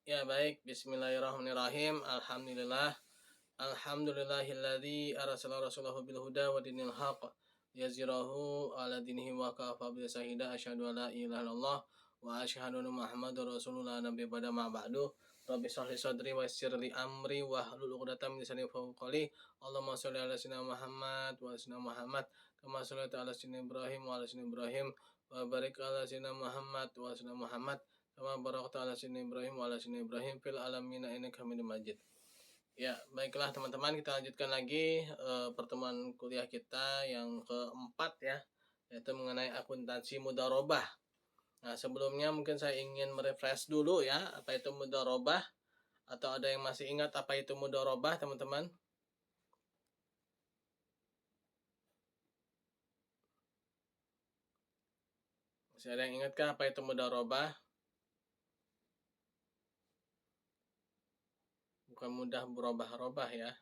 Ya baik, bismillahirrahmanirrahim. Alhamdulillahilladzi arsala rasulahu bil huda wa dinil haqq yazirahu ala dinihi wa kafa bi syahida asyhadu an la ilaha illallah wa asyhadu anna muhammadar rasulullah nabi pada ma ba'du. Rabbi shrah li sadri wa yassir li amri wa hlul 'uqdatam min lisani yafqahu qawli. Allahumma shalli ala sayyidina Muhammad wa ala sayyidina Muhammad kama shallaita ala sayyidina Ibrahim wa ala sayyidina Ibrahim wa barik ala sayyidina Muhammad wa ala sayyidina Muhammad kama barakta ala sayyidina Ibrahim wa ala sayyidina Ibrahim fil alamin innaka Hamidum Majid. Ya, baiklah teman-teman, kita lanjutkan lagi pertemuan kuliah kita yang keempat ya, yaitu mengenai akuntansi mudharabah. Nah, sebelumnya mungkin saya ingin merefresh dulu ya, apa itu mudharabah, atau ada yang masih ingat apa itu mudharabah, teman-teman? Masih ada yang ingatkah apa itu mudharabah? Bukan mudah berubah-ubah ya.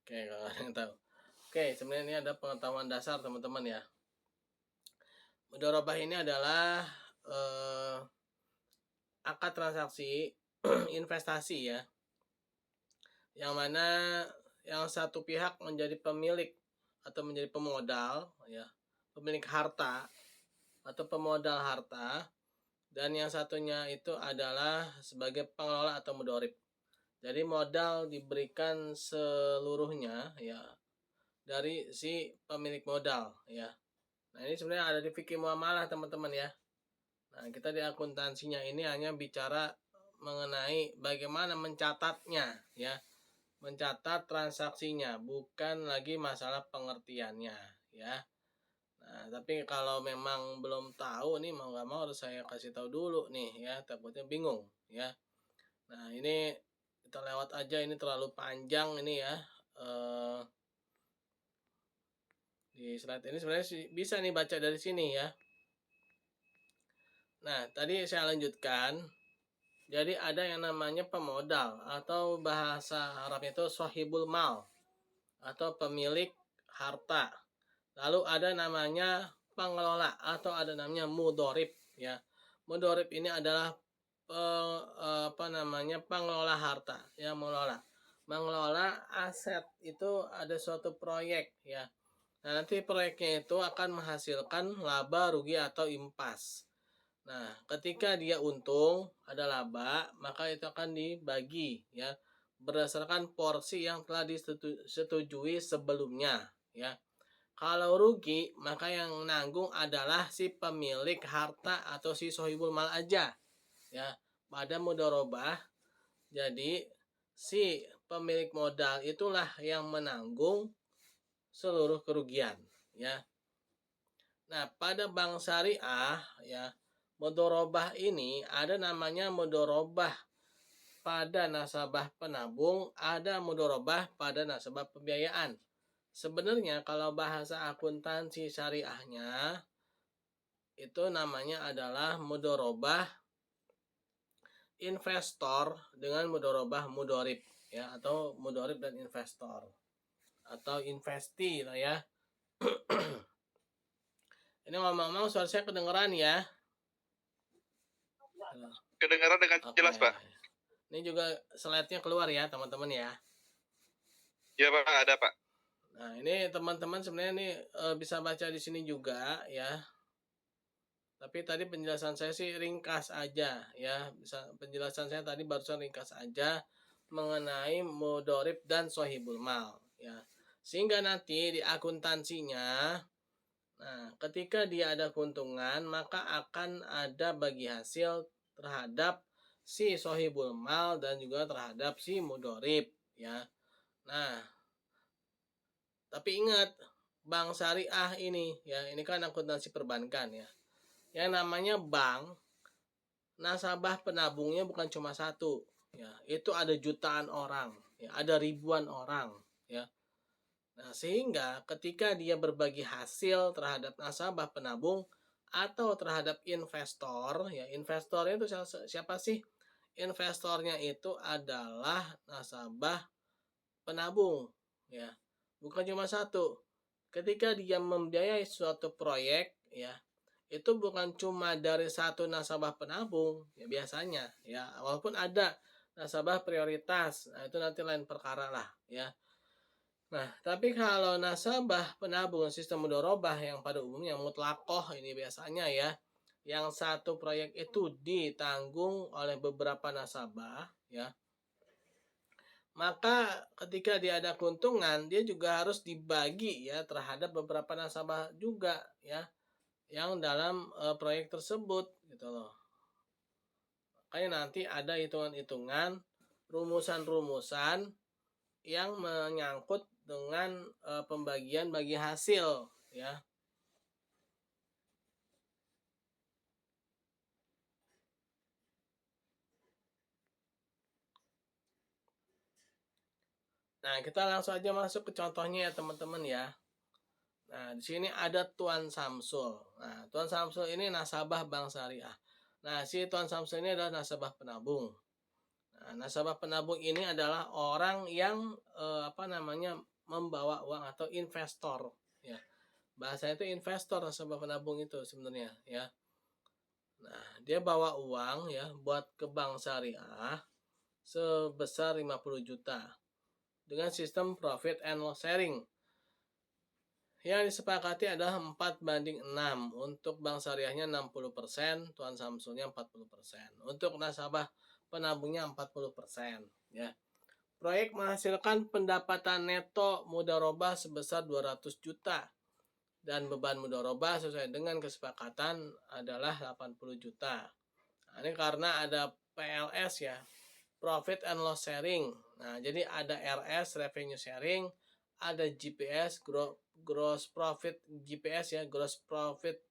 Oke, kalau ada yang tahu. Oke, sebenarnya ini ada pengetahuan dasar teman-teman ya. Mudharabah ini adalah akad transaksi investasi ya, yang mana yang satu pihak menjadi pemilik atau menjadi pemodal ya, pemilik harta atau pemodal harta, dan yang satunya itu adalah sebagai pengelola atau mudharib. Jadi modal diberikan seluruhnya ya dari si pemilik modal ya. Nah, ini sebenarnya ada di fikih muamalah teman-teman ya. Nah, kita di akuntansinya ini hanya bicara mengenai bagaimana mencatatnya ya, mencatat transaksinya, bukan lagi masalah pengertiannya ya. Nah, tapi kalau memang belum tahu nih, mau nggak mau harus saya kasih tahu dulu nih ya, takutnya bingung ya. Nah, ini kita lewat aja, ini terlalu panjang ini ya. Di slide ini sebenarnya bisa nih baca dari sini ya. Nah, tadi saya lanjutkan. Jadi ada yang namanya pemodal atau bahasa Arabnya itu sahibul mal atau pemilik harta. Lalu ada namanya pengelola atau ada namanya mudharib ya. Mudharib ini adalah pengelola harta ya, mengelola aset. Itu ada suatu proyek ya. Nah, nanti proyeknya itu akan menghasilkan laba, rugi atau impas. Nah, ketika dia untung, ada laba, maka itu akan dibagi ya berdasarkan porsi yang telah disetujui sebelumnya ya. Kalau rugi, maka yang nanggung adalah si pemilik harta atau si sohibul mal aja ya. Pada mudharabah, jadi si pemilik modal itulah yang menanggung seluruh kerugian ya. Nah, pada bank syariah ya, mudharabah ini ada namanya mudharabah pada nasabah penabung, ada mudharabah pada nasabah pembiayaan. Sebenarnya kalau bahasa akuntansi syariahnya itu namanya adalah mudharabah investor dengan mudharabah mudharib ya, atau mudharib dan investor atau investi lah ya. Ini ngomong-ngomong suara saya kedengeran ya? Kedengaran dengan jelas, Pak. Ini juga slide-nya keluar ya, teman-teman ya. Ya, Pak, ada, Pak. Nah, ini teman-teman sebenarnya ini bisa baca di sini juga ya. Tapi tadi penjelasan saya sih ringkas aja ya. Penjelasan saya tadi barusan ringkas aja mengenai mudharib dan sohibul mal ya. Sehingga nanti di akuntansinya, nah, ketika dia ada keuntungan, maka akan ada bagi hasil terhadap si sohibul mal dan juga terhadap si mudharib ya. Nah, tapi ingat, bank syariah ini ya, ini kan akuntansi perbankan ya. Yang namanya bank, nasabah penabungnya bukan cuma satu ya, itu ada jutaan orang ya, ada ribuan orang ya. Nah, sehingga ketika dia berbagi hasil terhadap nasabah penabung atau terhadap investor ya, investornya itu siapa sih? Investornya itu adalah nasabah penabung ya, bukan cuma satu. Ketika dia membiayai suatu proyek ya, itu bukan cuma dari satu nasabah penabung ya biasanya ya, walaupun ada nasabah prioritas, nah itu nanti lain perkara lah ya. Nah, tapi kalau nasabah penabung sistem mudharabah yang pada umumnya mutlakoh ini biasanya ya, yang satu proyek itu ditanggung oleh beberapa nasabah ya, maka ketika dia ada keuntungan dia juga harus dibagi ya terhadap beberapa nasabah juga ya yang dalam proyek tersebut gitu loh. Makanya nanti ada hitungan-hitungan, rumusan-rumusan yang menyangkut dengan pembagian bagi hasil ya. Nah, kita langsung aja masuk ke contohnya ya teman-teman ya. Nah, di sini ada Tuan Samsul. Nah, Tuan Samsul ini nasabah Bank Syariah. Nah, si Tuan Samsul ini adalah nasabah penabung. Nah, nasabah penabung ini adalah orang yang membawa uang atau investor ya. Bahasanya itu investor nasabah penabung itu sebenarnya ya. Nah, dia bawa uang ya buat ke Bank Syariah sebesar 50 juta dengan sistem profit and loss sharing. Yang disepakati adalah 4:6. Untuk Bank Syariahnya 60%, Tuan Samsulnya 40%. Untuk nasabah penabungnya 40% ya. Proyek menghasilkan pendapatan neto mudharabah sebesar 200 juta dan beban mudharabah sesuai dengan kesepakatan adalah 80 juta. Nah, ini karena ada PLS ya, Profit and Loss Sharing. Nah, jadi ada RS, Revenue Sharing, ada GPS, Gross Profit GPS ya, Gross Profit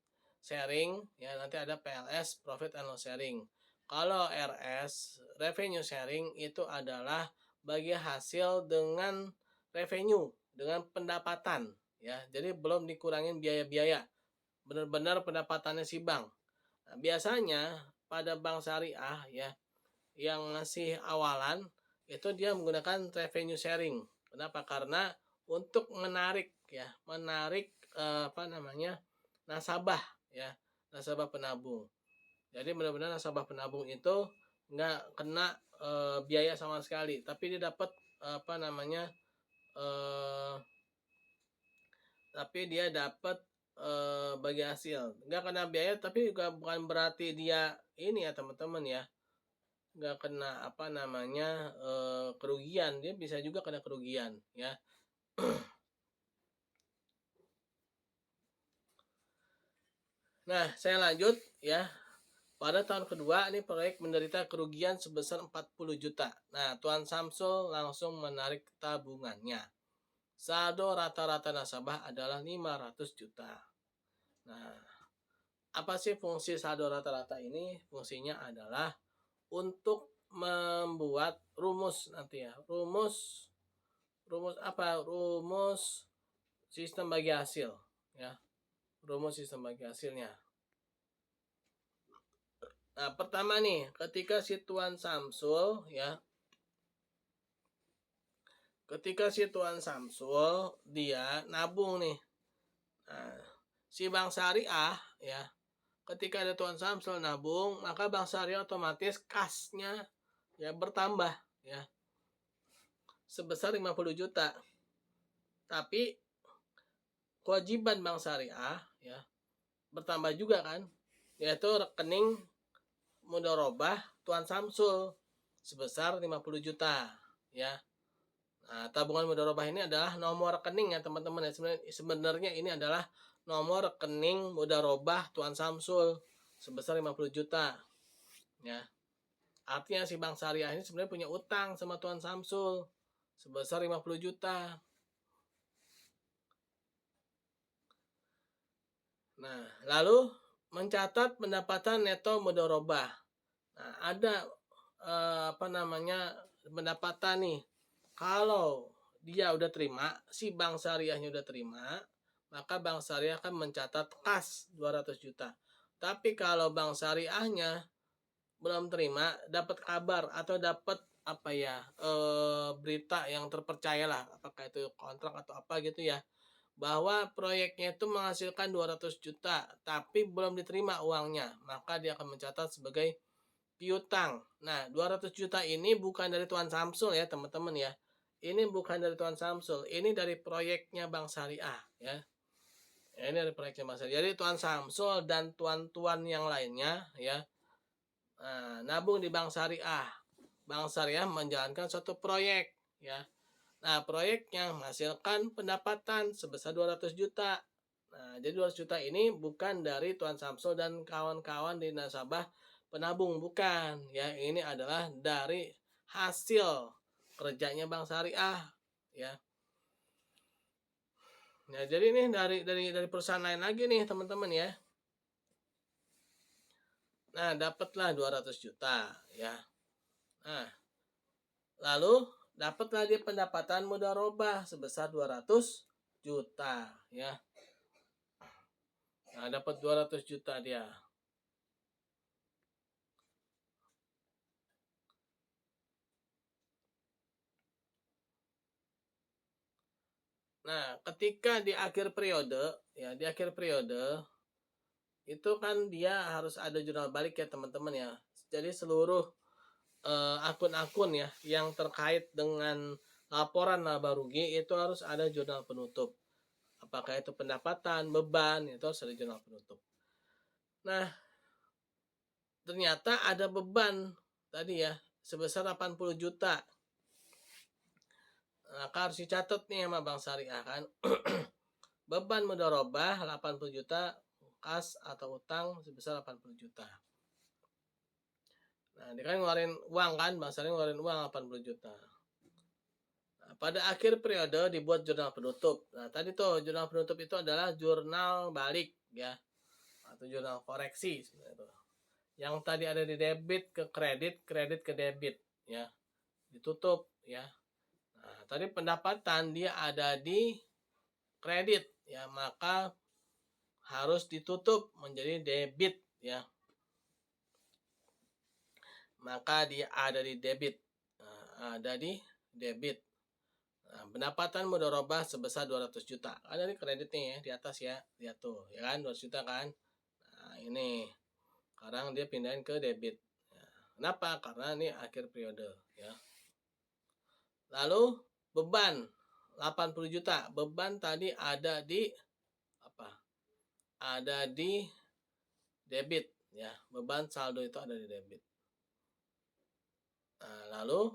Sharing, ya nanti ada PLS, Profit and Loss Sharing. Kalau RS, Revenue Sharing itu adalah bagi hasil dengan revenue, dengan pendapatan ya. Jadi belum dikurangin biaya-biaya. Benar-benar pendapatannya si bank. Nah, biasanya pada bank syariah ya yang masih awalan itu dia menggunakan revenue sharing. Kenapa? Karena untuk menarik nasabah ya, nasabah penabung. Jadi benar-benar nasabah penabung itu nggak kena biaya sama sekali, tapi dia dapat eh, tapi dia dapat bagi hasil. Nggak kena biaya, tapi juga bukan berarti dia ini ya teman-teman ya, nggak kena kerugian. Dia bisa juga kena kerugian ya. Nah, saya lanjut ya. Pada tahun kedua ini proyek menderita kerugian sebesar 40 juta. Nah, Tuan Samsul langsung menarik tabungannya. Saldo rata-rata nasabah adalah 500 juta. Nah, apa sih fungsi saldo rata-rata ini? Fungsinya adalah untuk membuat rumus nanti ya. Rumus apa? Rumus sistem bagi hasil ya. Rumus sistem bagi hasilnya. Nah, pertama nih, ketika si Tuan Samsul ya, dia nabung nih. Nah, si Bank Syariah ya, ketika ada Tuan Samsul nabung, maka Bank Syariah otomatis kasnya ya bertambah ya sebesar 50 juta. Tapi kewajiban Bank Syariah ya bertambah juga kan, yaitu rekening mudharabah Tuan Samsul sebesar 50 juta ya. Nah, tabungan mudharabah ini adalah nomor rekening ya teman-teman ya. Sebenarnya ini adalah nomor rekening mudharabah Tuan Samsul sebesar 50 juta ya. Artinya si Bank Syariah ini sebenarnya punya utang sama Tuan Samsul sebesar 50 juta. Nah, lalu mencatat pendapatan neto mudharabah. Nah, ada pendapatan nih. Kalau dia udah terima, si Bank Syariahnya udah terima, maka Bank Syariah akan mencatat kas 200 juta. Tapi kalau Bank Syariahnya belum terima, dapat kabar atau dapat berita yang terpercaya lah, apakah itu kontrak atau apa gitu ya, bahwa proyeknya itu menghasilkan 200 juta, tapi belum diterima uangnya, maka dia akan mencatat sebagai piutang. Nah, 200 juta ini bukan dari Tuan Samsul ya, teman-teman ya. Ini bukan dari Tuan Samsul, ini dari proyeknya Bank Syariah ya. Ini dari proyeknya Bank Syariah. Jadi Tuan Samsul dan tuan-tuan yang lainnya ya, nabung di Bank Syariah. Bank Syariah menjalankan suatu proyek ya. Nah, proyeknya menghasilkan pendapatan sebesar 200 juta. Nah, jadi 200 juta ini bukan dari Tuan Samsul dan kawan-kawan di nasabah penabung, bukan. Ya, ini adalah dari hasil kerjanya Bank Syariah, ya. Nah, jadi ini dari perusahaan lain lagi nih, teman-teman ya. Nah, dapatlah 200 juta, ya. Nah, lalu dapatlah dia pendapatan mudharabah sebesar 200 juta, ya. Nah, dapat 200 juta dia. Nah, ketika di akhir periode, ya, di akhir periode itu kan dia harus ada jurnal balik ya, teman-teman ya. Jadi seluruh akun-akun ya yang terkait dengan laporan laba rugi itu harus ada jurnal penutup. Apakah itu pendapatan, beban, itu harus ada jurnal penutup. Nah, ternyata ada beban tadi ya sebesar 80 juta. Maka harus dicatat nih sama Bank Syariah kan. Beban mudharabah 80 juta, kas atau utang sebesar 80 juta. Nah, dia kan ngeluarin uang kan, Bank Syariah ngeluarin uang 80 juta. Nah, pada akhir periode dibuat jurnal penutup. Nah, tadi tuh jurnal penutup itu adalah jurnal balik ya, atau jurnal koreksi sebenarnya itu. Yang tadi ada di debit ke kredit, kredit ke debit ya, ditutup ya. Nah, tadi pendapatan dia ada di kredit ya, maka harus ditutup menjadi debit ya. Maka dia ada di debit. Nah, ada di debit. Nah, pendapatan mudharabah sebesar 200 juta. Ada di kreditnya ya, di atas ya. Lihat tuh, ya kan 200 juta kan. Nah, ini. Sekarang dia pindahin ke debit. Ya. Kenapa? Karena ini akhir periode ya. Lalu beban 80 juta. Beban tadi ada di apa? Ada di debit ya. Beban saldo itu ada di debit. Nah, lalu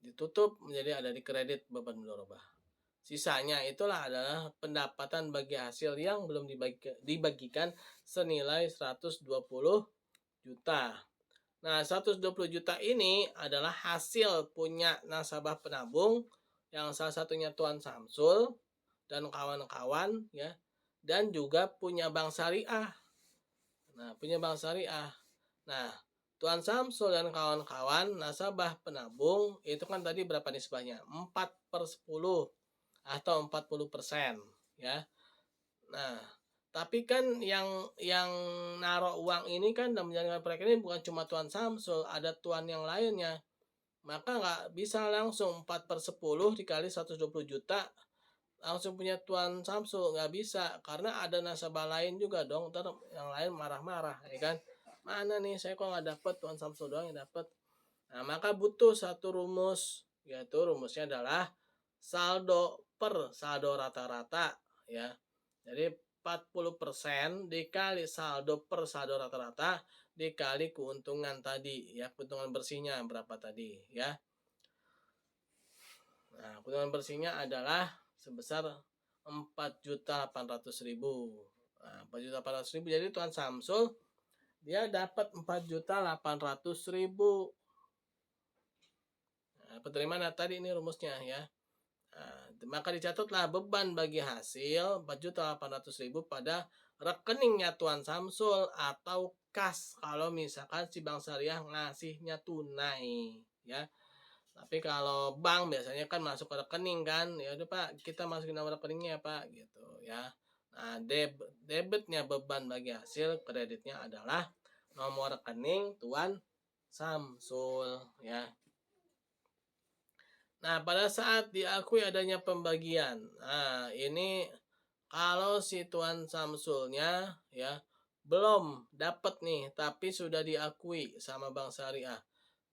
ditutup menjadi ada di kredit beban mudharabah. Sisanya itulah adalah pendapatan bagi hasil yang belum dibagikan senilai 120 juta. Nah, 120 juta ini adalah hasil punya nasabah penabung yang salah satunya Tuan Samsul dan kawan-kawan ya, dan juga punya Bank Syariah. Nah, punya Bank Syariah. Nah, Tuan Samsul dan kawan-kawan nasabah penabung itu kan tadi berapa nisbahnya? 4/10 atau 40% ya. Nah, tapi kan yang naruh uang ini kan dan menjalankan proyek ini bukan cuma Tuan Samsul, ada tuan yang lainnya. Maka nggak bisa langsung 4/10 dikali 120 juta langsung punya Tuan Samsul, nggak bisa karena ada nasabah lain juga dong, ntar yang lain marah-marah ya kan, mana nih saya kok nggak dapet, Tuan Samsul doang yang dapet. Nah, maka butuh satu rumus, yaitu rumusnya adalah saldo per saldo rata-rata ya. Jadi 40% dikali saldo per saldo rata-rata dikali keuntungan tadi ya, keuntungan bersihnya berapa tadi ya. Nah, keuntungan bersihnya adalah sebesar 4.800.000. Nah, 4.800.000 jadi Tuan Samsul dia dapat 4.800.000. Nah, dari mana tadi ini rumusnya ya. Nah, maka dicatatlah beban bagi hasil 4.800.000 pada rekeningnya Tuan Samsul atau kas kalau misalkan si Bank Syariah ngasihnya tunai ya. Tapi kalau bank biasanya kan masuk ke rekening kan, ya udah Pak kita masukin nomor rekeningnya Pak gitu ya. Nah, debitnya beban bagi hasil, kreditnya adalah nomor rekening Tuan Samsul ya. Nah, pada saat diakui adanya pembagian, nah ini kalau si Tuan Samsulnya ya belum dapat nih, tapi sudah diakui sama Bank Syariah.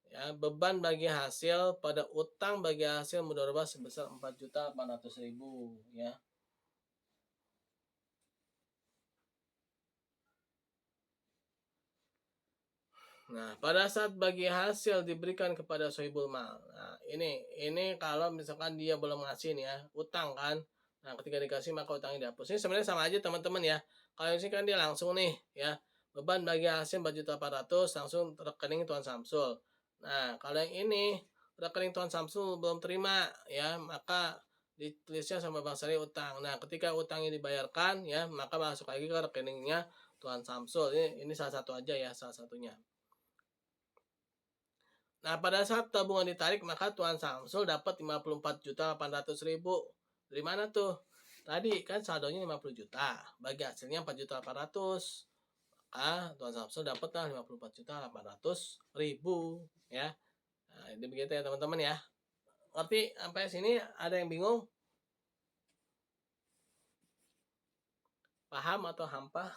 Ya, beban bagi hasil pada utang bagi hasil mudharabah sebesar 4.800.000 ya. Nah, pada saat bagi hasil diberikan kepada sohibul mal. Nah, ini kalau misalkan dia belum ngasih nih ya, utang kan. Nah, ketika dikasih maka utangnya dihapus. Ini sebenarnya sama aja teman-teman ya. Kalau ini kan dia langsung nih ya, beban bagi hasil 4.800.000 langsung rekening Tuan Samsul. Nah, kalau yang ini rekening Tuan Samsul belum terima ya, maka ditulisnya sama Bang Sari utang. Nah, ketika utangnya dibayarkan ya, maka masuk lagi ke rekeningnya Tuan Samsul. Ini salah satu aja ya, salah satunya. Nah, pada saat tabungan ditarik, maka Tuan Samsul dapat 54.800.000. Dari mana tuh? Tadi kan saldonya 50 juta, bagi hasilnya 4.800.000. Maka Tuan Samsul dapatlah 54.800.000 ya. Nah, ini begitu ya teman-teman ya. Ngerti sampai sini ada yang bingung? Paham atau hampa?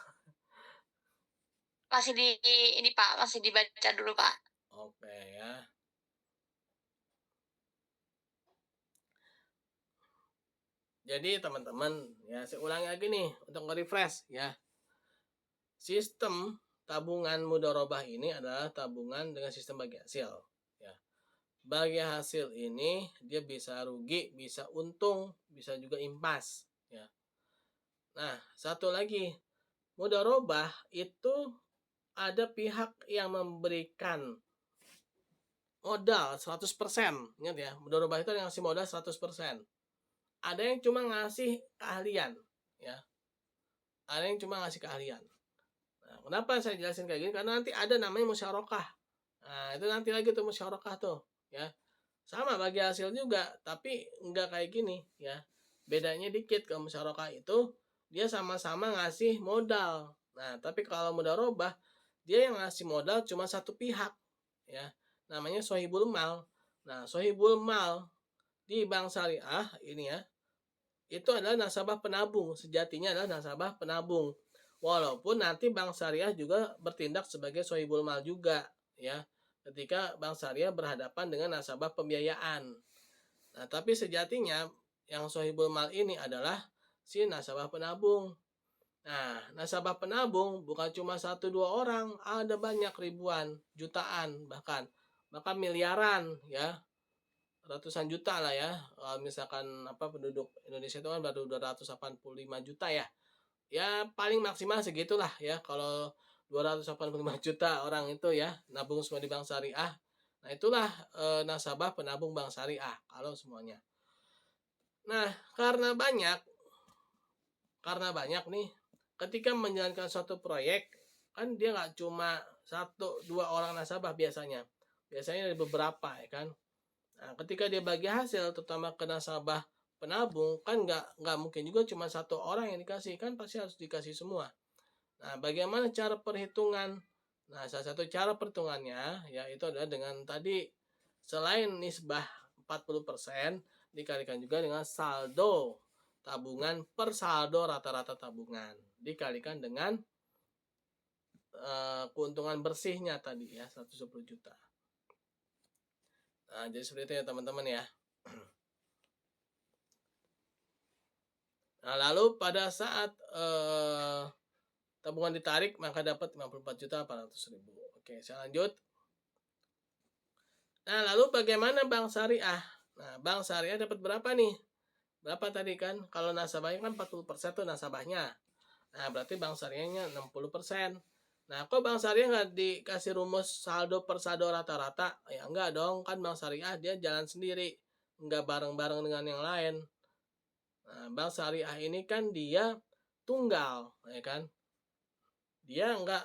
Masih di ini Pak, masih dibaca dulu Pak. Oke ya. Jadi teman-teman ya saya ulangi lagi nih untuk nge-refresh ya. Sistem tabungan mudharabah ini adalah tabungan dengan sistem bagi hasil ya. Bagi hasil ini dia bisa rugi, bisa untung, bisa juga impas ya. Nah, satu lagi, mudharabah itu ada pihak yang memberikan modal 100%. Ingat ya, mudharabah itu yang ngasih modal 100%. Ada yang cuma ngasih keahlian ya. Ada yang cuma ngasih keahlian. Nah, kenapa saya jelasin kayak gini? Karena nanti ada namanya musyarakah. Nah, itu nanti lagi tuh musyarakah tuh, ya. Sama bagi hasil juga, tapi enggak kayak gini, ya. Bedanya dikit, kalau musyarakah itu dia sama-sama ngasih modal. Nah, tapi kalau mudharabah dia yang ngasih modal cuma satu pihak, ya. Namanya sohibul mal. Nah, sohibul mal di bank syariah ini ya, itu adalah nasabah penabung. Sejatinya adalah nasabah penabung. Walaupun nanti bank syariah juga bertindak sebagai sohibul mal juga ya. Ketika bank syariah berhadapan dengan nasabah pembiayaan. Nah, tapi sejatinya yang sohibul mal ini adalah si nasabah penabung. Nah, nasabah penabung bukan cuma satu dua orang, ada banyak ribuan, jutaan bahkan miliaran ya, ratusan juta lah ya. Kalau misalkan penduduk Indonesia itu kan baru 285 juta ya. Ya paling maksimal segitulah ya kalau 285 juta orang itu ya nabung semua di bank syariah. Nah, itulah nasabah penabung bank syariah kalau semuanya. Nah, karena banyak nih ketika menjalankan suatu proyek kan dia nggak cuma satu dua orang nasabah biasanya. Biasanya ada beberapa ya kan. Nah, ketika dia bagi hasil, terutama ke nasabah penabung, kan nggak mungkin juga cuma satu orang yang dikasih, kan pasti harus dikasih semua. Nah, bagaimana cara perhitungan? Nah, salah satu cara perhitungannya yaitu adalah dengan tadi selain nisbah 40% dikalikan juga dengan saldo tabungan per saldo rata-rata tabungan dikalikan dengan keuntungan bersihnya tadi ya 110 juta. Nah, jadi seperti itu ya teman-teman ya. Nah, lalu pada saat tabungan ditarik maka dapat 54.800.000. Oke, saya lanjut. Nah, lalu bagaimana bank syariah? Nah, bank syariah dapat berapa nih? Berapa tadi kan? Kalau nasabahnya kan 40% tuh nasabahnya. Nah, berarti bank syariahnya 60%. Nah, kok bank syariah nggak dikasih rumus saldo per saldo rata-rata? Ya enggak dong, kan bank syariah dia jalan sendiri. Enggak bareng-bareng dengan yang lain. Nah, bank syariah ini kan dia tunggal, ya kan? Dia enggak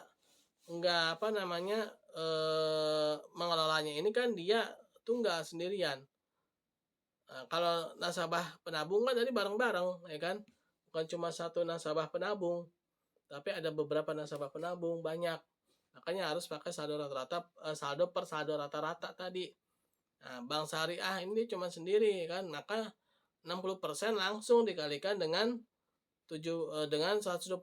mengelolanya ini kan dia tunggal sendirian. Nah, kalau nasabah penabung kan tadi bareng-bareng, ya kan? Bukan cuma satu nasabah penabung, tapi ada beberapa nasabah penabung banyak. Makanya harus pakai saldo rata-rata, saldo per saldo rata-rata tadi. Nah, bank syariah ini cuma sendiri kan, maka 60% langsung dikalikan dengan 120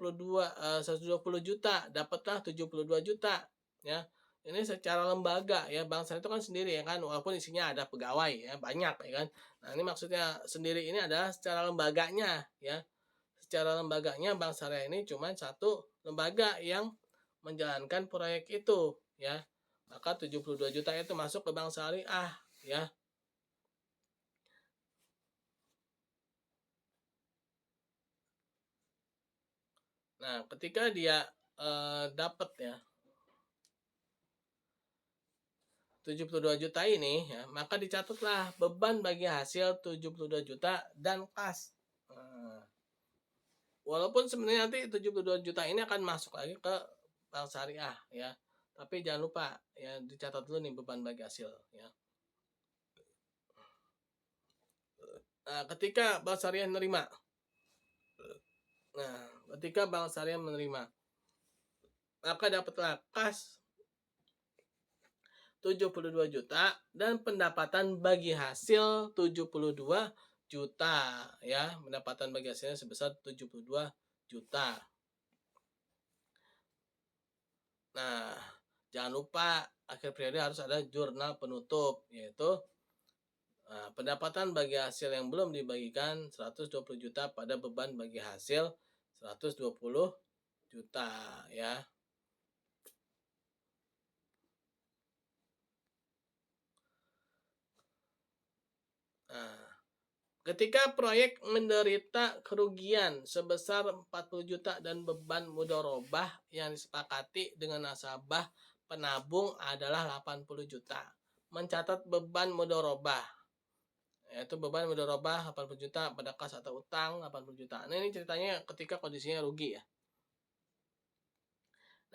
juta, dapatlah 72 juta ya. Ini secara lembaga ya, bank syariah itu kan sendiri ya kan, walaupun isinya ada pegawai ya, banyak ya kan. Nah, ini maksudnya sendiri ini adalah secara lembaganya ya. Secara lembaganya bank syariah ini cuma satu lembaga yang menjalankan proyek itu ya. Maka 72 juta itu masuk ke bank syariah ya. Nah, ketika dia dapat ya 72 juta ini ya, maka dicatatlah beban bagi hasil 72 juta dan kas. Nah, walaupun sebenarnya nanti 72 juta ini akan masuk lagi ke bank syariah ya. Tapi jangan lupa ya, dicatat dulu nih beban bagi hasil ya. Nah, ketika bank syariah menerima. Nah, ketika bank syariah menerima, maka dapatlah kas 72 juta dan pendapatan bagi hasil 72 juta ya, pendapatan bagi hasilnya sebesar 72 juta. Nah, jangan lupa akhir periode harus ada jurnal penutup, yaitu pendapatan bagi hasil yang belum dibagikan 120 juta pada beban bagi hasil 120 juta ya. Nah, ketika proyek menderita kerugian sebesar 40 juta dan beban mudharabah yang disepakati dengan nasabah penabung adalah 80 juta. Mencatat beban mudharabah, yaitu beban mudharabah 80 juta pada kas atau utang 80 juta. Nah, ini ceritanya ketika kondisinya rugi ya.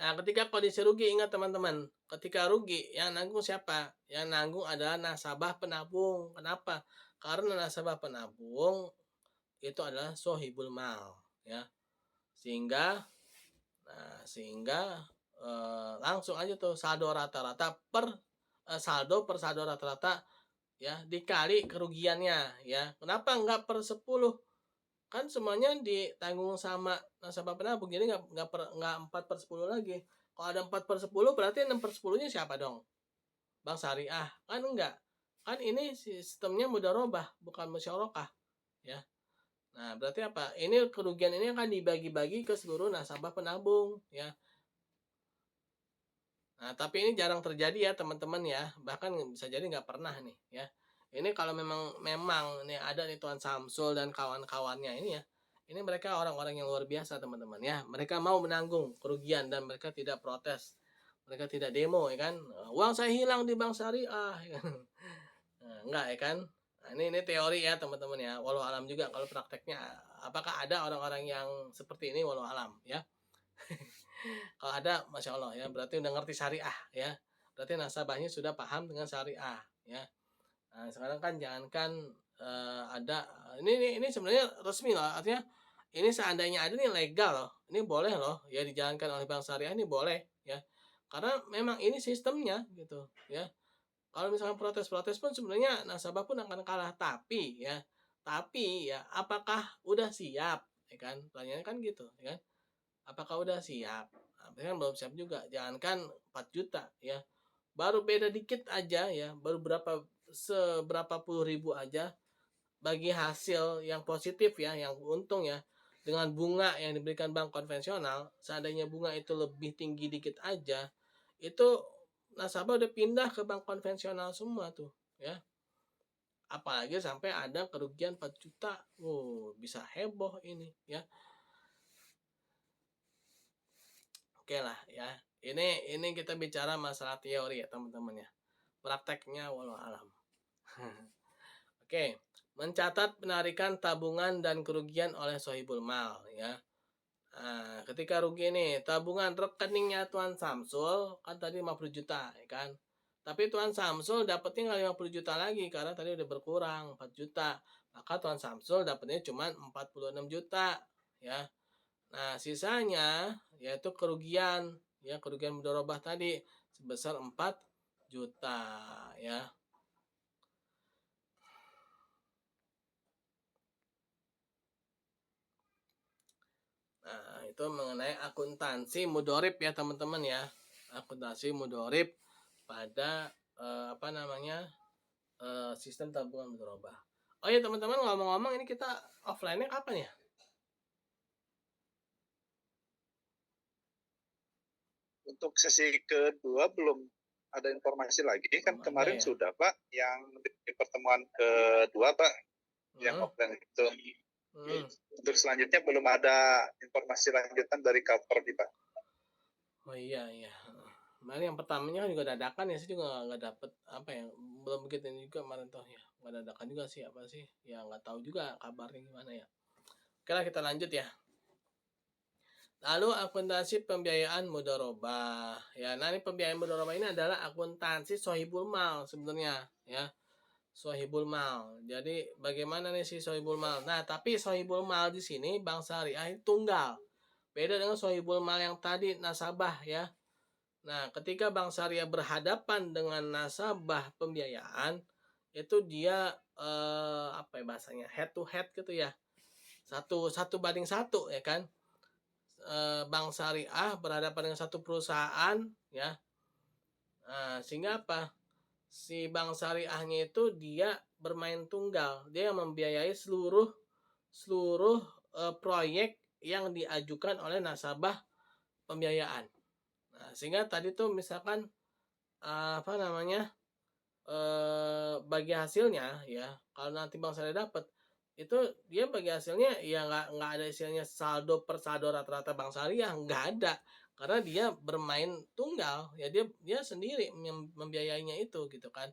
Nah, ketika kondisi rugi, ingat teman-teman, ketika rugi yang nanggung siapa? Yang nanggung adalah nasabah penabung. Kenapa? Karena nasabah penabung itu adalah sohibul mal ya, sehingga langsung aja tuh saldo rata-rata per saldo rata-rata ya dikali kerugiannya ya. Kenapa enggak per 10? Kan semuanya ditanggung sama nasabah penabung, jadi enggak 4 per 10 lagi. Kalau ada 4 per 10 berarti 6 per 10 nya siapa dong? Bank syariah kan enggak, kan ini sistemnya mudharabah bukan musyarakah ya. Nah, berarti apa? Ini kerugian ini akan dibagi-bagi ke seluruh nasabah penabung ya. Nah, tapi ini jarang terjadi ya teman-teman ya. Bahkan bisa jadi nggak pernah nih ya. Ini kalau memang nih ada nih Tuan Samsul dan kawan-kawannya ini ya. Ini mereka orang-orang yang luar biasa teman-teman ya. Mereka mau menanggung kerugian dan mereka tidak protes. Mereka tidak demo ya kan. Uang saya hilang di bank syariah ya kan. Nah, enggak ya kan. Nah, ini teori ya teman-teman ya. Walau alam juga kalau prakteknya apakah ada orang-orang yang seperti ini walau alam ya. Kalau ada Masya Allah ya, berarti udah ngerti syariah ya. Berarti nasabahnya sudah paham dengan syariah ya. Nah, sekarang kan jangankan ada ini sebenarnya resmi loh, artinya ini seandainya ada nih legal loh. Ini boleh loh ya dijalankan oleh bank syariah, ini boleh ya. Karena memang ini sistemnya gitu ya. Kalau misalnya protes-protes pun sebenarnya nasabah pun akan kalah, tapi ya apakah udah siap ya kan, pertanyaannya kan gitu ya kan, apakah udah siap? Nah, kan belum siap juga, jangankan 4 juta ya, baru beda dikit aja ya, baru seberapa puluh ribu aja bagi hasil yang positif ya, yang untung ya, dengan bunga yang diberikan bank konvensional, seandainya bunga itu lebih tinggi dikit aja, itu nasabah udah pindah ke bank konvensional semua tuh ya. Apalagi sampai ada kerugian 4 juta. Bisa heboh ini ya. Oke lah ya. Ini kita bicara masalah teori ya teman-teman ya. Prakteknya walau alam. Oke, mencatat penarikan tabungan dan kerugian oleh sohibul mal ya. Nah, ketika rugi nih, tabungan rekeningnya Tuan Samsul kan tadi 50 juta ya kan. Tapi Tuan Samsul dapetnya nggak 50 juta lagi karena tadi udah berkurang 4 juta. Maka Tuan Samsul dapetnya cuma 46 juta ya. Nah, sisanya yaitu kerugian mudharabah tadi sebesar 4 juta ya. itu mengenai akuntansi mudorib ya teman-teman ya. Akuntansi mudorib pada sistem tabungan mudorobah. Oh ya teman-teman, ngomong-ngomong ini kita offline-nya kapan ya? Untuk sesi kedua belum ada informasi lagi, kan Belum ada kemarin ya? sudah Pak, yang di pertemuan kedua Pak, yang offline itu. Untuk selanjutnya belum ada informasi lanjutan dari cover nih Pak. Oh iya. Kemarin yang pertamanya juga dadakan ya, saya juga nggak dapet belum begitu juga kemarin toh ya, nggak dadakan juga sih ya, nggak tahu juga kabarnya gimana ya. Oke lah, kita lanjut ya. Lalu akuntansi pembiayaan mudharabah. Ya, nah ini pembiayaan mudharabah ini adalah akuntansi sohibul mal sebenarnya ya. Sohibul mal. Jadi bagaimana nih si sohibul mal? Nah, tapi sohibul mal di sini Bank Syariah itu tunggal. Beda dengan sohibul mal yang tadi nasabah ya. Nah, ketika Bank Syariah berhadapan dengan nasabah pembiayaan, itu dia bahasanya head to head gitu ya. Satu banding satu ya kan. Bank Syariah berhadapan dengan satu perusahaan ya. Nah, sehingga apa? Si Bank Syariahnya itu dia bermain tunggal. Dia yang membiayai seluruh proyek yang diajukan oleh nasabah pembiayaan. Nah, sehingga tadi tuh misalkan bagi hasilnya ya, kalau nanti Bank Syariah dapat itu, dia bagi hasilnya ya nggak ada istilahnya saldo per saldo rata-rata Bank Syariah, nggak ada, karena dia bermain tunggal ya, dia sendiri membiayainya itu gitu kan.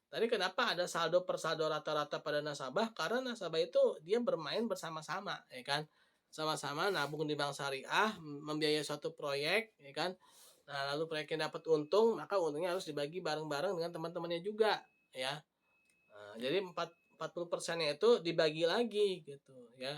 Tadi kenapa ada saldo per saldo rata-rata pada nasabah? Karena nasabah itu dia bermain bersama-sama ya kan, sama-sama nabung di Bank Syariah, membiayai suatu proyek ya kan. Nah, lalu proyeknya dapat untung, maka untungnya harus dibagi bareng-bareng dengan teman-temannya juga ya. Nah, jadi 40%-nya itu dibagi lagi gitu ya.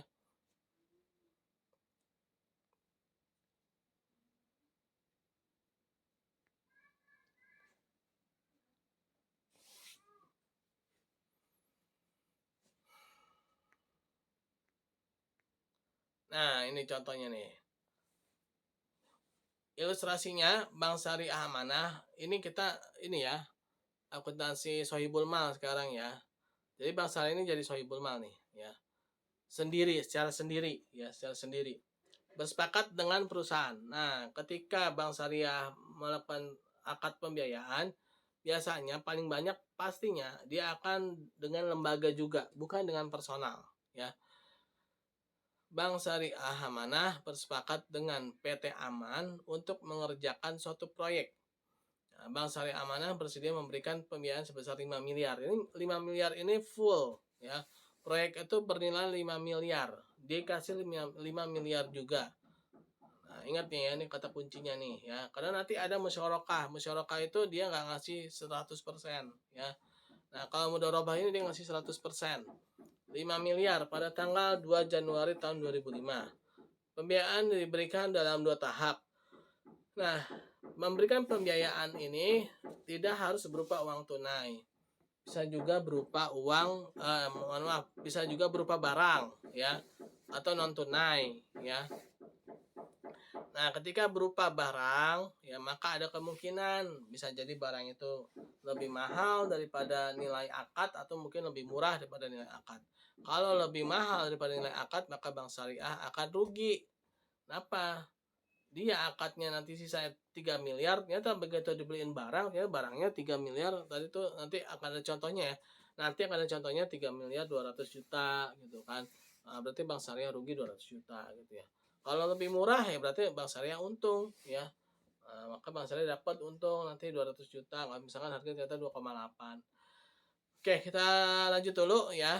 Nah, ini contohnya nih. Ilustrasinya Bank Syariah Amanah, ini ya, akuntansi sohibul mal sekarang ya. Jadi Bank Syariah ini jadi sohibul mal nih ya. Secara sendiri. Bersepakat dengan perusahaan. Nah, ketika Bank Syariah melakukan akad pembiayaan, biasanya paling banyak pastinya dia akan dengan lembaga juga, bukan dengan personal ya. Bank Syariah Amanah bersepakat dengan PT Aman untuk mengerjakan suatu proyek. Nah, Bank Syariah Amanah bersedia memberikan pembiayaan sebesar 5 miliar. Ini 5 miliar ini full ya. Proyek itu bernilai 5 miliar. Dikasih 5 miliar juga. Nah, ingat nih ya, ini kata kuncinya nih ya. Karena nanti ada musyarakah. Musyarakah itu dia nggak ngasih 100% ya. Nah, kalau mudharabah ini dia ngasih 100%. 5 miliar pada tanggal 2 Januari tahun 2005. Pembiayaan diberikan dalam 2 tahap. Nah, memberikan pembiayaan ini tidak harus berupa uang tunai. Bisa juga berupa bisa juga berupa barang ya, atau non tunai ya. Nah, ketika berupa barang ya, maka ada kemungkinan bisa jadi barang itu lebih mahal daripada nilai akad, atau mungkin lebih murah daripada nilai akad. Kalau lebih mahal daripada nilai akad, maka Bank Syariah akan rugi. Kenapa? Dia akadnya nanti sisa 3 miliar, ternyata begitu dibeliin barang, ya barangnya 3 miliar, tadi tuh nanti akan ada contohnya ya. Nanti akan ada contohnya 3 miliar 200 juta gitu kan. Nah, berarti Bank Syariah rugi 200 juta gitu ya. Kalau lebih murah ya berarti Bank Syariah untung ya. Maka Bank Syariah dapat untung nanti 200 juta, misalkan harganya ternyata 2,8. Oke, kita lanjut dulu ya.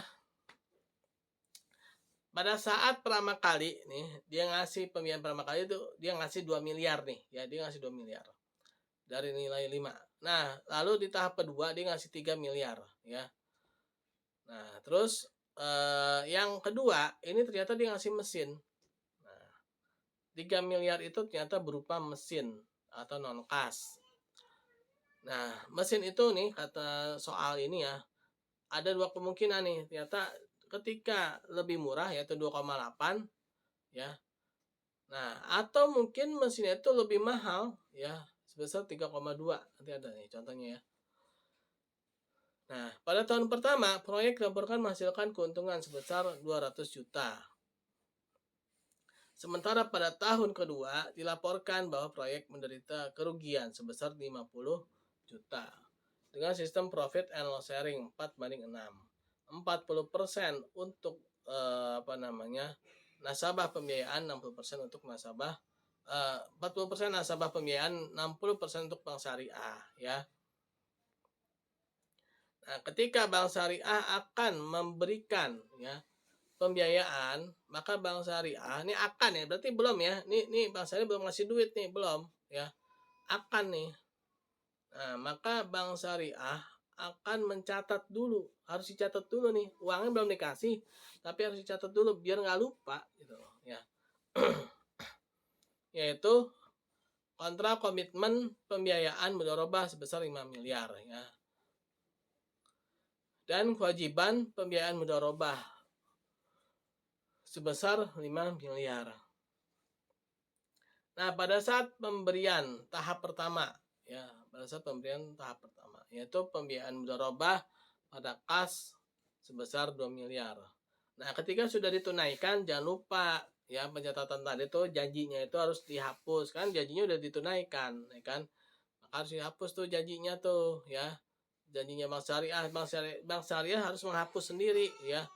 Pada saat pertama kali nih, dia ngasih pembiayaan pertama kali itu dia ngasih 2 miliar nih ya, dia ngasih 2 miliar dari nilai 5. Nah, lalu di tahap kedua dia ngasih 3 miliar ya. Nah, terus yang kedua ini ternyata dia ngasih mesin. Nah, 3 miliar itu ternyata berupa mesin atau non kas. Nah, mesin itu nih, kata soal ini ya, ada 2 kemungkinan nih. Ternyata ketika lebih murah yaitu 2,8 ya, Nah, atau mungkin mesinnya itu lebih mahal ya, sebesar 3,2. Nanti ada nih contohnya ya. Nah, pada tahun pertama, proyek dilaporkan menghasilkan keuntungan sebesar 200 juta. Sementara pada tahun kedua, dilaporkan bahwa proyek menderita kerugian sebesar 50 juta. Dengan sistem profit and loss sharing 4/6. 40% untuk nasabah pembiayaan, 60% untuk nasabah 40% nasabah pembiayaan, 60% untuk bank syariah ya. Nah, ketika bank syariah akan memberikan ya pembiayaan, maka bank syariah ini akan ya, berarti belum ya. Nih bank syariah belum ngasih duit nih, belum ya. Akan nih. Nah, maka bank syariah akan mencatat dulu, harus dicatat dulu nih. Uangnya belum dikasih, tapi harus dicatat dulu biar nggak lupa gitu ya. Yaitu kontrak komitmen pembiayaan mudharabah sebesar 5 miliar ya. Dan kewajiban pembiayaan mudharabah sebesar 5 miliar. Nah, pada saat pemberian tahap pertama ya, yaitu pembiayaan mudharabah pada kas sebesar 2 miliar. Nah, ketika sudah ditunaikan, jangan lupa ya pencatatan tadi tuh janjinya itu harus dihapus, kan janjinya udah ditunaikan ya kan. Maka harus dihapus tuh janjinya tuh ya. Janjinya bank syariah harus menghapus sendiri ya,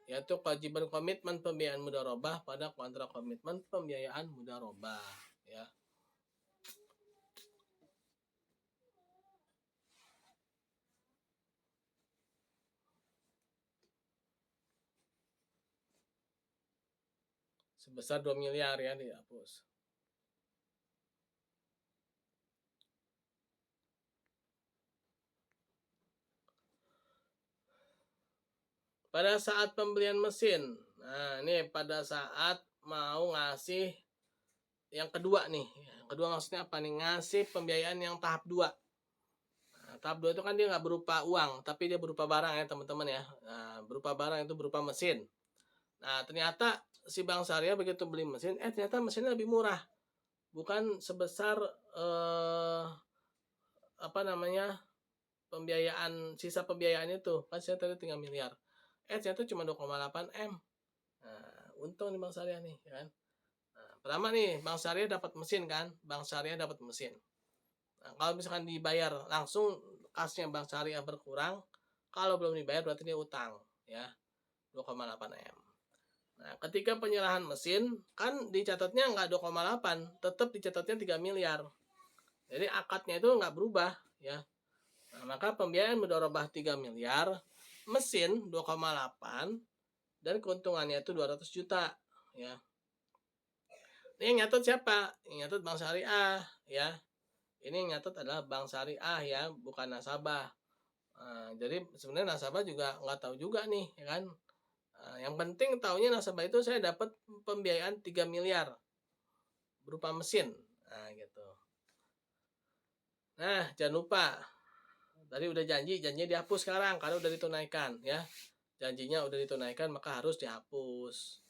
yaitu kewajiban komitmen pembiayaan mudharabah pada kontrak komitmen pembiayaan mudharabah ya. Sebesar 2 miliar ya dihapus. Pada saat pembelian mesin, nah ini pada saat mau ngasih yang kedua nih. Yang kedua maksudnya apa nih? Ngasih pembiayaan yang tahap 2. Nah, tahap 2 itu kan dia nggak berupa uang, tapi dia berupa barang ya teman-teman ya. Nah, berupa barang itu berupa mesin. Nah, ternyata si bank syariah begitu beli mesin, ternyata mesinnya lebih murah. Bukan sebesar sisa pembiayaan itu. Kan saya tadi 3 miliar. Ternyata cuma 2,8 M. Nah, untung nih bank syariah nih, ya kan. Nah, pertama nih, bank syariah dapat mesin kan, bank syariah dapat mesin. Nah, kalau misalkan dibayar langsung kasnya bank syariah berkurang, kalau belum dibayar berarti dia utang, ya 2,8 M. Nah, ketika penyerahan mesin kan dicatatnya nggak 2,8, tetap dicatatnya 3 miliar. Jadi akadnya itu nggak berubah, ya. Nah, maka pembiayaan mudharabah 3 miliar, mesin 2,8 dan keuntungannya itu 200 juta, ya. Ini yang nyatet siapa? Yang nyatet bank syariah, ya. Ini yang nyatet adalah bank syariah ya, bukan nasabah. Nah, jadi sebenarnya nasabah juga nggak tahu juga nih, ya kan. Nah, yang penting tahunya nasabah itu saya dapat pembiayaan 3 miliar berupa mesin. Nah, gitu. Nah, jangan lupa. Tadi udah janjinya dihapus sekarang karena udah ditunaikan ya. Janjinya udah ditunaikan maka harus dihapus.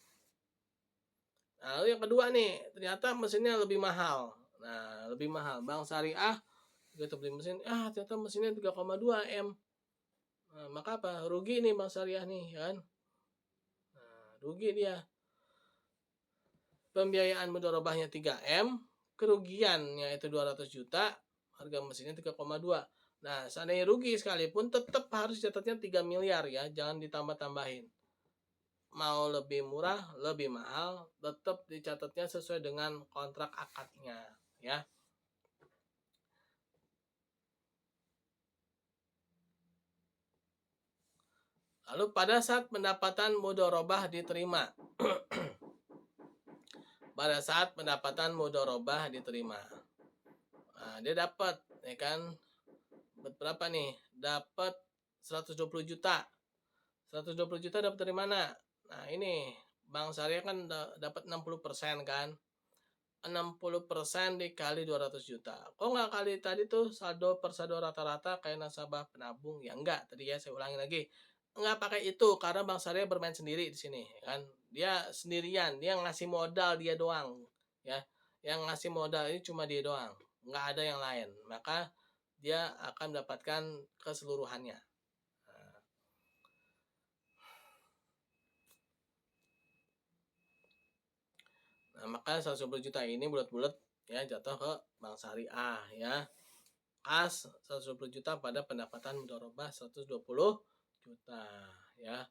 Nah, lalu yang kedua nih, ternyata mesinnya lebih mahal. Nah, lebih mahal. Bank syariah begitu beli mesin, ternyata mesinnya 3,2 M. Nah, maka apa? Rugi nih bank syariah nih, kan? Nah, rugi dia. Pembiayaan mudharabahnya 3 M, kerugiannya itu 200 juta, harga mesinnya 3,2. Nah, seandainya rugi sekalipun tetap harus catatnya 3 miliar ya, jangan ditambah-tambahin. Mau lebih murah, lebih mahal, tetap dicatatnya sesuai dengan kontrak akadnya, ya. Lalu pada saat pendapatan mudharabah diterima. Pada saat pendapatan mudharabah diterima. Nah, dia dapat ya kan berapa nih? Dapat 120 juta. 120 juta dapat dari mana? Nah, ini Bank Syariah kan dapat 60% kan. 60% dikali 200 juta. Kok nggak kali tadi tuh saldo per saldo rata-rata kayak nasabah penabung? Ya enggak, tadi ya saya ulangi lagi. nggak pakai itu karena Bank Syariah bermain sendiri di sini kan. Dia sendirian, dia ngasih modal dia doang ya. Yang ngasih modal ini cuma dia doang, nggak ada yang lain. Maka dia akan mendapatkan keseluruhannya. Nah, maka 120 juta ini bulat-bulat ya jatuh ke Bank Syariah ya. Kas 120 juta pada pendapatan mudharabah 120 juta ya.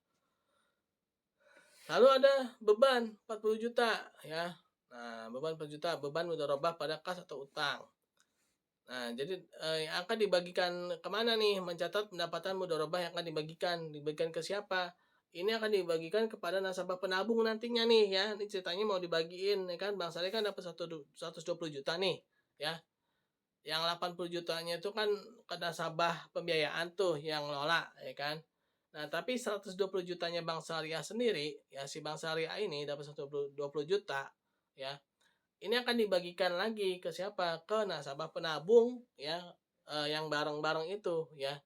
Lalu ada beban 40 juta ya. Nah, beban 40 juta, beban mudharabah pada kas atau utang. Nah, jadi yang akan dibagikan kemana nih? Mencatat pendapatan mudharabah yang akan dibagikan ke siapa? Ini akan dibagikan kepada nasabah penabung nantinya nih ya. Ini ceritanya mau dibagiin ya kan. Bang Sari kan dapat 120 juta nih ya. Yang 80 jutanya itu kan ke nasabah pembiayaan tuh yang ngelola ya kan. Nah, tapi 120 jutanya Bank Syariah sendiri, ya si Bank Syariah ini dapat 120 juta ya. Ini akan dibagikan lagi ke siapa? Ke nasabah penabung ya, yang bareng-bareng itu ya.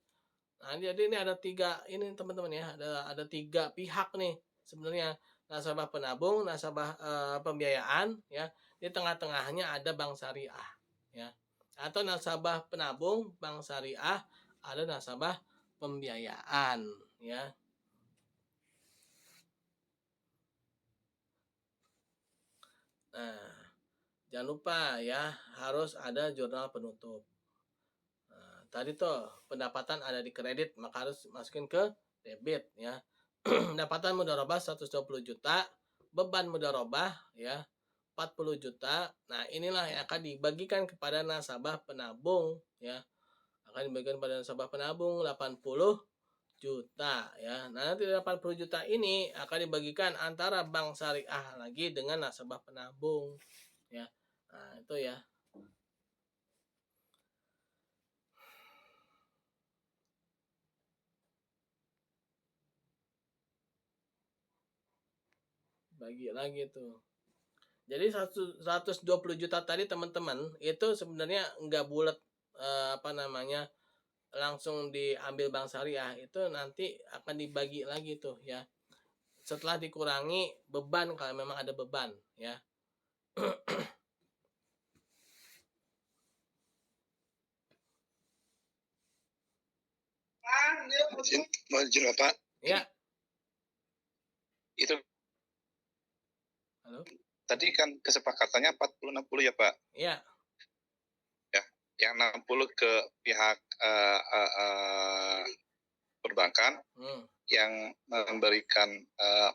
Nah, jadi ini ada tiga ini teman-teman ya, ada tiga pihak nih sebenarnya, nasabah penabung, nasabah pembiayaan ya. Di tengah-tengahnya ada Bank Syariah ya. Atau nasabah penabung, Bank Syariah, ada nasabah pembiayaan ya. Nah, jangan lupa ya, harus ada jurnal penutup. Nah, tadi tuh pendapatan ada di kredit, maka harus masukin ke debit ya. Pendapatan mudharabah 120 juta, beban mudharabah ya 40 juta. Nah, inilah yang akan dibagikan kepada nasabah penabung ya. Akan dibagikan pada nasabah penabung 80 juta ya. Nah, nanti 80 juta ini akan dibagikan antara Bank Syariah lagi dengan nasabah penabung ya. Nah, itu ya. Bagi lagi tuh. Jadi 120 juta tadi teman-teman itu sebenarnya nggak bulat apa namanya langsung diambil Bank Syariah, itu nanti akan dibagi lagi tuh ya. Setelah dikurangi beban kalau memang ada beban ya. Izin Bapak. Ya. Itu Halo. tadi kan kesepakatannya 40-60 ya Pak? Iya. Ya, yang 60 ke pihak perbankan, yang memberikan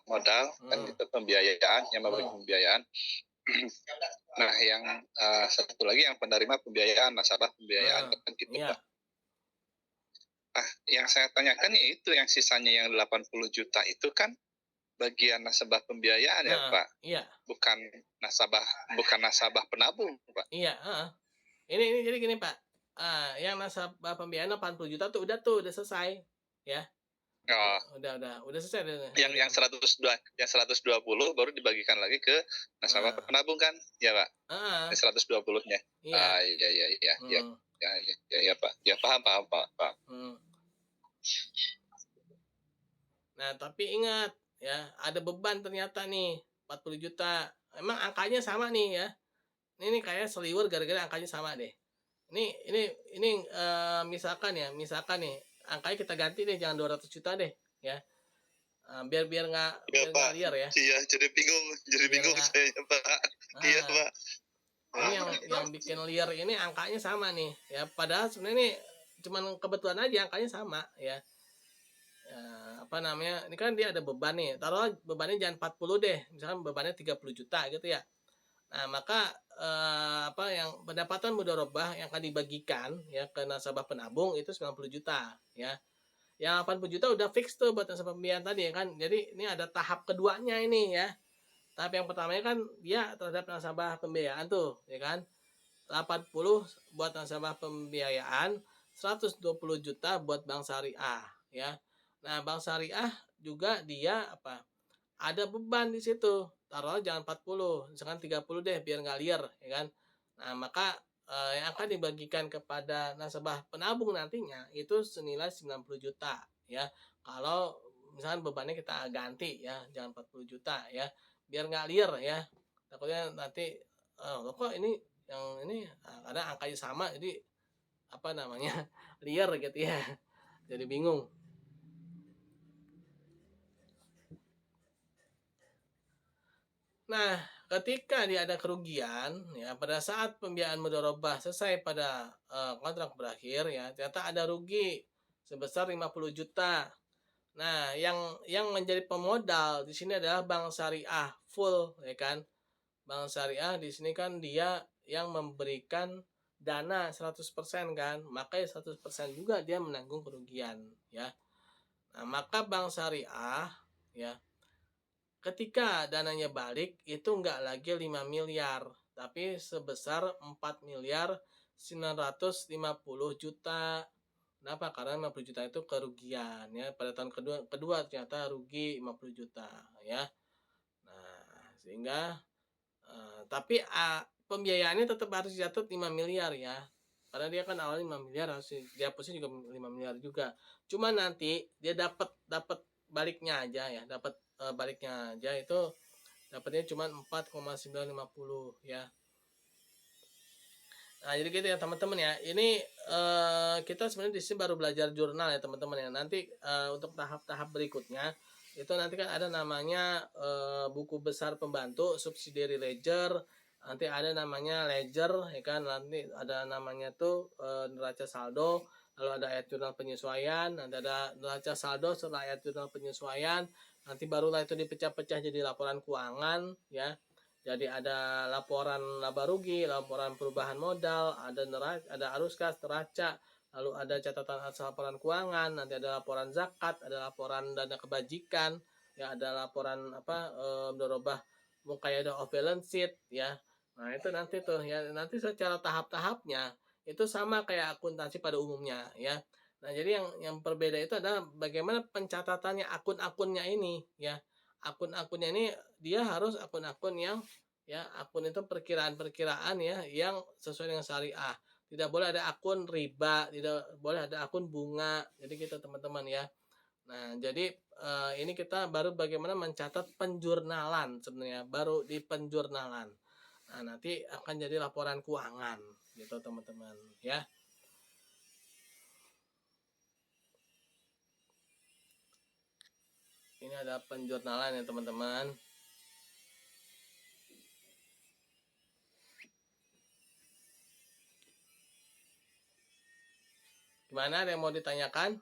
modal kan itu pembiayaan, yang memberikan pembiayaan. Nah, yang satu lagi yang penerima pembiayaan, nasabah pembiayaan kan gitu Pak. Nah, yang saya tanyakan itu yang sisanya yang 80 juta itu kan bagian nasabah pembiayaan ya Pak? Iya. Bukan nasabah penabung Pak? Iya. Ini jadi gini Pak. Yang nasabah pembiayaan 80 juta tuh udah selesai ya. Oh. Udah selesai. Yang 120 baru dibagikan lagi ke nasabah penabung kan, ya Pak? 120-nya. Iya. Ya Pak. Ya paham Pak. Nah, tapi ingat ya, ada beban ternyata nih 40 juta. Emang angkanya sama nih ya. Ini kayak seliwer gara-gara angkanya sama deh. Ini misalkan nih angkanya kita ganti deh, jangan 200 juta deh ya. Biar nggak liar ya. Iya, jadi bingung saya Pak. Iya Pak. Ini yang bikin liar ini angkanya sama nih ya. Padahal sebenarnya ini cuman kebetulan aja angkanya sama ya. Apa namanya? Ini kan dia ada beban nih. Taruh bebannya jangan 40 deh. Misalkan bebannya 30 juta gitu ya. Nah, maka apa yang pendapatan mudharabah yang akan dibagikan ya ke nasabah penabung itu 90 juta ya. Yang 80 juta udah fix tuh buat nasabah pembiayaan tadi ya kan. Jadi ini ada tahap keduanya ini ya. Tahap yang pertamanya kan dia terhadap nasabah pembiayaan tuh ya kan. 80 buat nasabah pembiayaan, 120 juta buat Bank Syariah ya. Nah, Bank Syariah juga dia apa? Ada beban di situ. Taruh jangan 40, misalkan 30 deh biar nggak liar ya kan. Nah, maka yang akan dibagikan kepada nasabah penabung nantinya itu senilai 90 juta ya. Kalau misalkan bebannya kita ganti ya, jangan 40 juta ya, biar nggak liar ya. Takutnya nanti loh kok ini yang ini karena angkanya sama jadi apa namanya liar gitu ya. Jadi bingung. Nah, ketika dia ada kerugian, ya pada saat pembiayaan mudharabah selesai pada kontrak berakhir, ya ternyata ada rugi sebesar 50 juta. Nah, yang menjadi pemodal di sini adalah bank syariah full, ya kan? Bank syariah di sini kan dia yang memberikan dana 100% kan, makanya 100% juga dia menanggung kerugian, ya. Nah, maka bank syariah, ya, ketika dananya balik itu enggak lagi 5 miliar, tapi sebesar 4 miliar 950 juta. Kenapa? Karena 50 juta itu kerugian ya. Pada tahun kedua ternyata rugi 50 juta ya. Nah, sehingga tapi pembiayaannya tetap harus dicatat 5 miliar ya. Karena dia kan awalnya 5 miliar harus dihapusin juga 5 miliar juga. Cuma nanti dia dapat baliknya aja ya, dapat baliknya aja itu dapatnya cuma 4,950 ya. Nah, jadi gitu ya teman-teman ya. Ini kita sebenarnya di sini baru belajar jurnal ya teman-teman ya. Nanti untuk tahap-tahap berikutnya itu nanti kan ada namanya buku besar pembantu, subsidiary ledger, nanti ada namanya ledger ya kan, nanti ada namanya tuh neraca saldo, lalu ada ayat jurnal penyesuaian, nanti ada neraca saldo setelah ayat jurnal penyesuaian, nanti barulah itu dipecah-pecah jadi laporan keuangan ya. Jadi ada laporan laba rugi, laporan perubahan modal, ada arus kas, neraca, lalu ada catatan hasil laporan keuangan, nanti ada laporan zakat, ada laporan dana kebajikan, ya ada laporan mudharabah muqayyadah of balance sheet ya. Nah, itu nanti tuh ya, nanti secara tahap-tahapnya itu sama kayak akuntansi pada umumnya ya. Nah, jadi yang berbeda itu adalah bagaimana pencatatannya akun-akunnya ini ya. Akun-akunnya ini dia harus akun-akun yang ya akun itu perkiraan-perkiraan ya yang sesuai dengan syariah. Tidak boleh ada akun riba, tidak boleh ada akun bunga. Jadi gitu teman-teman ya. Nah, jadi ini kita baru bagaimana mencatat penjurnalan sebenarnya, baru di penjurnalan. Nah, nanti akan jadi laporan keuangan gitu teman-teman ya. Ini ada penjurnalan ya teman-teman. Gimana, ada yang mau ditanyakan?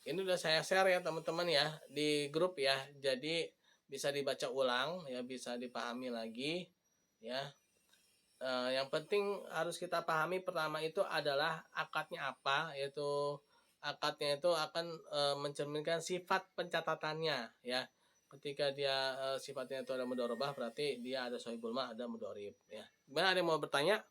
Ini udah saya share ya teman-teman ya di grup ya. Jadi bisa dibaca ulang ya, bisa dipahami lagi ya. Yang penting harus kita pahami pertama itu adalah akadnya apa, yaitu akadnya itu akan mencerminkan sifat pencatatannya ya. Ketika dia sifatnya itu ada mudharabah, berarti dia ada sohibul ma, ada mudharib ya. Gimana, ada yang mau bertanya?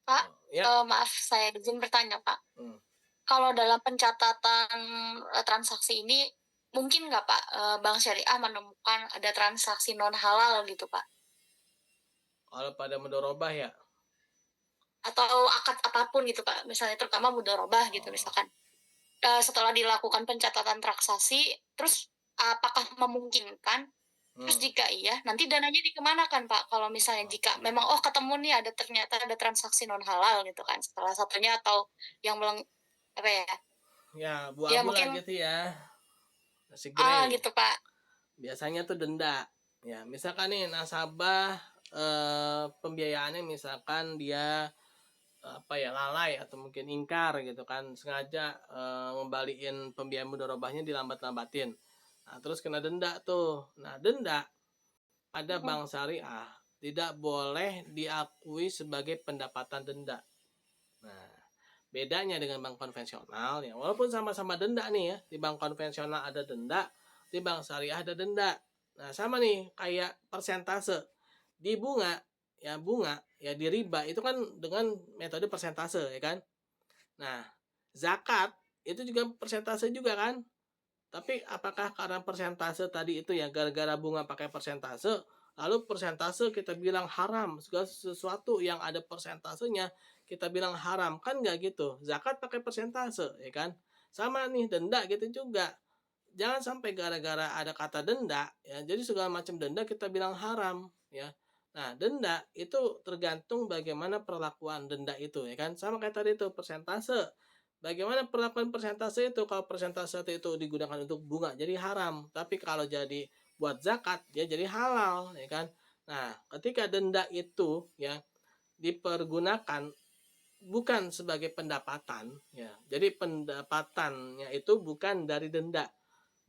Pak, Ya. maaf saya izin bertanya Pak. Hmm. Kalau dalam pencatatan transaksi ini mungkin nggak Pak Bank Syariah menemukan ada transaksi non halal gitu Pak? Kalau pada mudharabah ya. Atau akad apapun gitu Pak, misalnya terutama mudharabah gitu misalkan. Setelah dilakukan pencatatan transaksi, terus apakah memungkinkan? Terus jika iya, nanti dananya dikemanakan Pak? Kalau misalnya jika memang ketemu nih ternyata ada transaksi non halal gitu kan, salah satunya atau yang apa ya? Ya, Ya abu-abu lah mungkin gitu ya. Nasi grey. gitu Pak. Biasanya tuh denda. Ya, misalkan nih nasabah pembiayaannya misalkan dia apa ya, lalai atau mungkin ingkar gitu kan, sengaja ngembaliin pembiayaan mudharabahnya dilambat-lambatin. Nah, terus kena denda tuh. Nah, denda pada bank syariah tidak boleh diakui sebagai pendapatan denda. Nah, bedanya dengan bank konvensional ya, walaupun sama-sama denda nih ya, di bank konvensional ada denda, di bank syariah ada denda. Nah, sama nih kayak persentase. Di bunga ya di riba itu kan dengan metode persentase ya kan. Nah, zakat itu juga persentase juga kan. Tapi apakah karena persentase tadi itu ya gara-gara bunga pakai persentase, Lalu persentase kita bilang haram, segala sesuatu yang ada persentasenya kita bilang haram, kan nggak gitu. Zakat pakai persentase, ya kan? Sama nih denda gitu juga. Jangan sampai gara-gara ada kata denda, ya, jadi segala macam denda kita bilang haram, ya. Nah, denda itu tergantung bagaimana perlakuan denda itu, ya kan? Sama kayak tadi itu persentase. Bagaimana perlakuan persentase itu? Kalau persentase itu digunakan untuk bunga, jadi haram. Tapi kalau jadi buat zakat, dia jadi halal, ya kan? Nah, ketika denda itu ya dipergunakan bukan sebagai pendapatan, ya. Jadi pendapatannya itu bukan dari denda.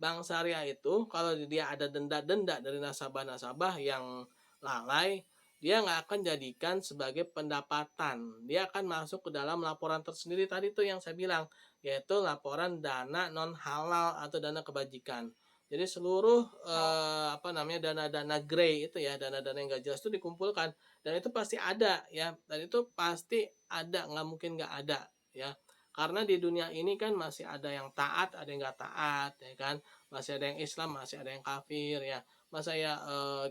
Bank syariah itu kalau dia ada denda-denda dari nasabah-nasabah yang lalai, dia nggak akan jadikan sebagai pendapatan. Dia akan masuk ke dalam laporan tersendiri tadi tuh yang saya bilang, yaitu laporan dana non halal atau dana kebajikan. Jadi seluruh dana-dana grey itu ya, dana-dana yang nggak jelas itu dikumpulkan dan itu pasti ada ya, dan itu pasti ada, nggak mungkin nggak ada ya. Karena di dunia ini kan masih ada yang taat, ada yang nggak taat, ya kan? Masih ada yang Islam, masih ada yang kafir, ya. Masa ya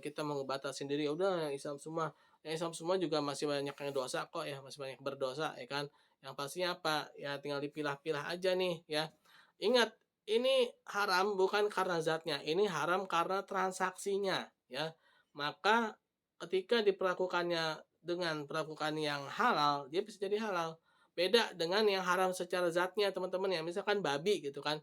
kita mau ngebatasin diri, ya udah yang Islam semua. Yang Islam semua juga masih banyak yang dosa kok ya, masih banyak berdosa, ya kan? Yang pastinya apa? Ya tinggal dipilah-pilah aja nih, ya. Ingat, ini haram bukan karena zatnya, ini haram karena transaksinya, ya. Maka ketika diperlakukannya dengan perlakukan yang halal, dia bisa jadi halal. Beda dengan yang haram secara zatnya teman-teman ya, misalkan babi gitu kan.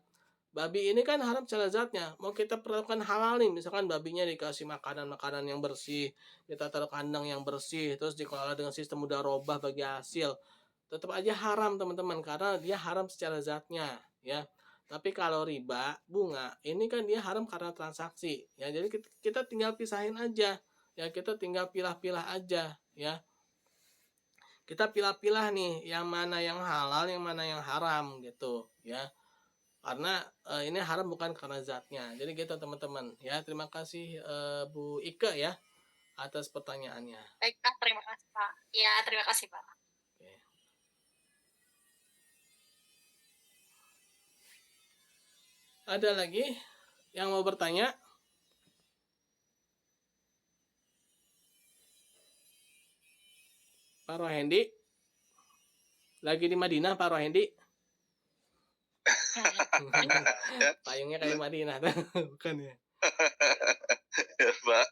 Babi ini kan haram secara zatnya. Mau kita perlakukan halal nih, misalkan babinya dikasih makanan-makanan yang bersih, kita taruh kandang yang bersih, terus dikelola dengan sistem mudharabah bagi hasil. Tetap aja haram teman-teman karena dia haram secara zatnya ya. Tapi kalau riba, bunga, ini kan dia haram karena transaksi. Ya, jadi kita tinggal pisahin aja. Ya, kita tinggal pilah-pilah aja ya. Kita pilah-pilah nih yang mana yang halal, yang mana yang haram gitu ya. Karena ini haram bukan karena zatnya. Jadi gitu teman-teman ya. Terima kasih Bu Ike ya atas pertanyaannya. Baik Pak, terima kasih Pak. Ya, terima kasih Pak. Oke. Ada lagi yang mau bertanya? Pak Rohendi? Lagi di Madinah Pak Rohendi? Payungnya kayak Madinah. Bukan ya? Ya, Pak.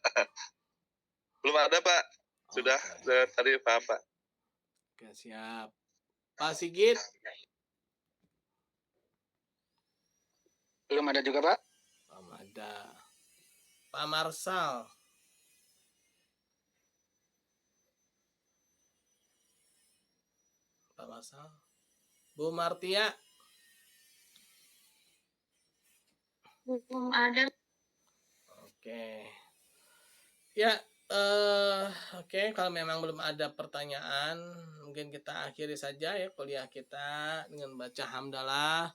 Belum ada, Pak. Sudah tadi Pak. Oke, siap. Pak Sigit? Belum ada juga, Pak. Belum ada. Pak Marsal? Pak Marsal? Bu Martia? Belum ada. Oke. Ya, oke, kalau memang belum ada pertanyaan, mungkin kita akhiri saja ya kuliah kita dengan baca hamdalah.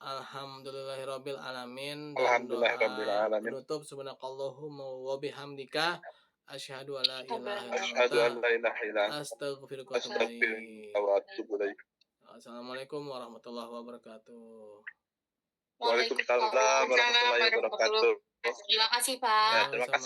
Alhamdulillahirabbil alamin dan doa penutup subhanakallahumma wa bihamdika asyhadu an la ilaha illa anta astaghfiruka wa atubu ilaik. Assalamualaikum warahmatullahi wabarakatuh. Waalaikumsalam warahmatullahi wabarakatuh. Terima kasih Pak. Terima kasih.